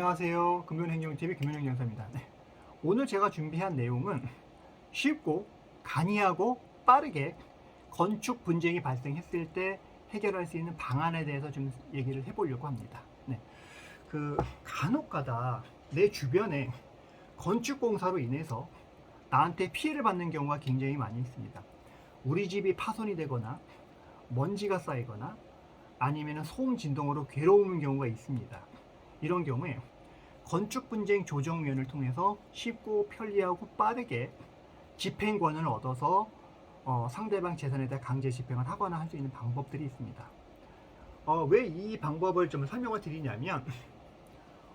안녕하세요. 금연행정TV 금연행정사입니다. 네. 오늘 제가 준비한 내용은 쉽고 간이하고 빠르게 건축 분쟁이 발생했을 때 해결할 수 있는 방안에 대해서 좀 얘기를 해보려고 합니다. 네. 간혹가다 내 주변에 건축 공사로 인해서 나한테 피해를 받는 경우가 굉장히 많이 있습니다. 우리 집이 파손이 되거나 먼지가 쌓이거나 아니면 소음 진동으로 괴로운 경우가 있습니다. 이런 경우에 건축 분쟁 조정위원회를 통해서 쉽고 편리하고 빠르게 집행권을 얻어서 상대방 재산에 대한 강제 집행을 하거나 할 수 있는 방법들이 있습니다. 왜 이 방법을 좀 설명을 드리냐면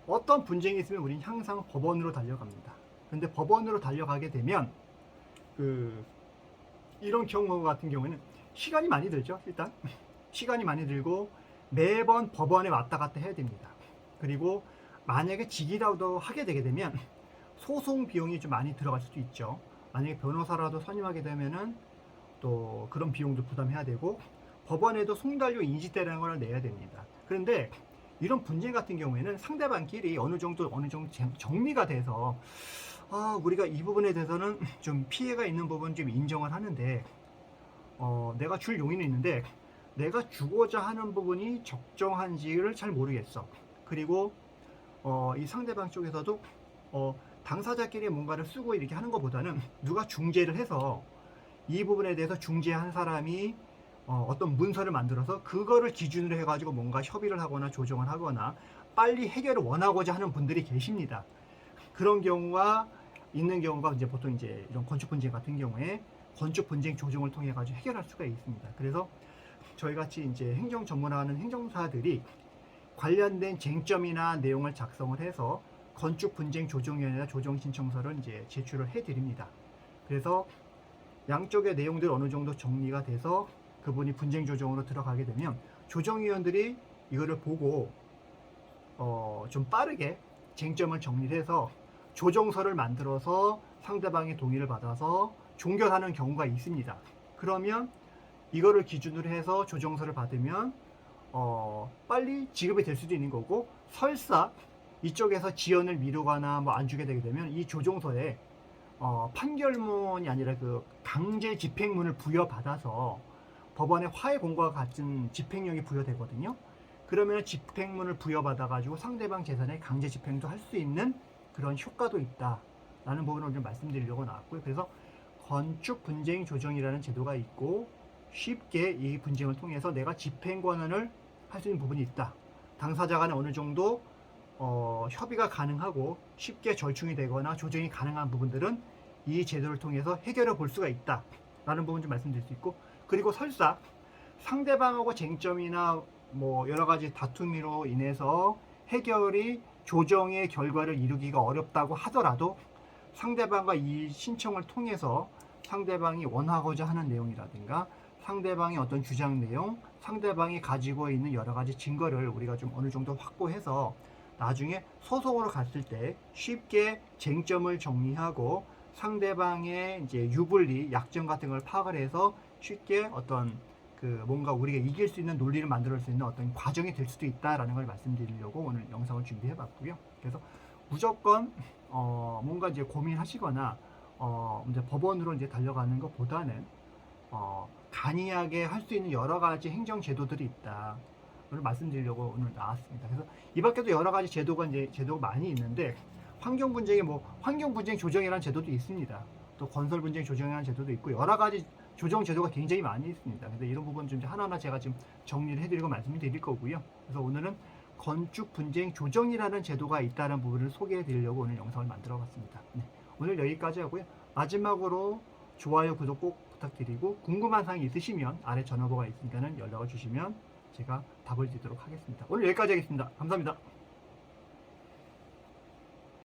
어떤 분쟁이 있으면 우리는 항상 법원으로 달려갑니다. 근데 법원으로 달려가게 되면 이런 경우 같은 경우에는 시간이 많이 들죠. 일단 시간이 많이 들고 매번 법원에 왔다 갔다 해야 됩니다. 그리고 만약에 지기라도 하게 되게 되면 소송 비용이 좀 많이 들어갈 수도 있죠. 만약에 변호사라도 선임하게 되면은 또 그런 비용도 부담해야 되고 법원에도 송달료 인지대라는 걸 내야 됩니다. 그런데 이런 분쟁 같은 경우에는 상대방끼리 어느 정도 정리가 돼서 우리가 이 부분에 대해서는 좀 피해가 있는 부분 좀 인정을 하는데 내가 줄 용의는 있는데 내가 주고자 하는 부분이 적정한지를 잘 모르겠어. 그리고 이 상대방 쪽에서도 당사자끼리 뭔가를 쓰고 이렇게 하는 것보다는 누가 중재를 해서 이 부분에 대해서 중재한 사람이 어떤 문서를 만들어서 그거를 기준으로 해가지고 뭔가 협의를 하거나 조정을 하거나 빨리 해결을 원하고자 하는 분들이 계십니다. 그런 경우가 있는 경우가 이제 보통 이제 이런 건축 분쟁 같은 경우에 건축 분쟁 조정을 통해 가지고 해결할 수가 있습니다. 그래서 저희 같이 이제 행정 전문화하는 행정사들이 관련된 쟁점이나 내용을 작성을 해서 건축 분쟁 조정위원회나 조정 신청서를 이제 제출을 해 드립니다. 그래서 양쪽의 내용들 어느 정도 정리가 돼서 그분이 분쟁 조정으로 들어가게 되면 조정위원들이 이거를 보고 좀 빠르게 쟁점을 정리를 해서 조정서를 만들어서 상대방의 동의를 받아서 종결하는 경우가 있습니다. 그러면 이거를 기준으로 해서 조정서를 받으면 빨리 지급이 될 수도 있는 거고, 설사 이쪽에서 지연을 미루거나 뭐 안 주게 되게 되면 이 조정서에 판결문이 아니라 그 강제 집행문을 부여받아서 법원의 화해 공고와 같은 집행력이 부여되거든요. 그러면 집행문을 부여받아 가지고 상대방 재산에 강제 집행도 할 수 있는 그런 효과도 있다라는 부분을 좀 말씀드리려고 나왔고요. 그래서 건축 분쟁 조정이라는 제도가 있고 쉽게 이 분쟁을 통해서 내가 집행 권한을 할 수 있는 부분이 있다. 당사자 간에 어느 정도 협의가 가능하고 쉽게 절충이 되거나 조정이 가능한 부분들은 이 제도를 통해서 해결해 볼 수가 있다 라는 부분 좀 말씀드릴 수 있고, 그리고 설사 상대방하고 쟁점이나 뭐 여러 가지 다툼으로 인해서 해결이 조정의 결과를 이루기가 어렵다고 하더라도 상대방과 이 신청을 통해서 상대방이 원하고자 하는 내용이라든가 상대방의 어떤 주장 내용, 상대방이 가지고 있는 여러 가지 증거를 우리가 좀 어느 정도 확보해서 나중에 소송으로 갔을 때 쉽게 쟁점을 정리하고 상대방의 이제 유불리, 약점 같은 걸 파악을 해서 쉽게 어떤 뭔가 우리가 이길 수 있는 논리를 만들 수 있는 어떤 과정이 될 수도 있다라는 걸 말씀드리려고 오늘 영상을 준비해 봤고요. 그래서 무조건 뭔가 이제 고민하시거나 이제 법원으로 이제 달려가는 것보다는 간이하게 할 수 있는 여러 가지 행정 제도들이 있다. 오늘 말씀드리려고 오늘 나왔습니다. 그래서 이 밖에도 여러 가지 제도가 많이 있는데 환경 분쟁에 환경 분쟁 조정이라는 제도도 있습니다. 또 건설 분쟁 조정이라는 제도도 있고 여러 가지 조정 제도가 굉장히 많이 있습니다. 그래서 이런 부분 좀 하나하나 제가 지금 정리를 해드리고 말씀을 드릴 거고요. 그래서 오늘은 건축 분쟁 조정이라는 제도가 있다는 부분을 소개해 드리려고 오늘 영상을 만들어 봤습니다. 네, 오늘 여기까지 하고요. 마지막으로 좋아요, 구독 꼭 부탁드리고 궁금한 사항이 있으시면 아래 전화번호가 있으니까 연락을 주시면 제가 답을 드리도록 하겠습니다. 오늘 여기까지 하겠습니다. 감사합니다.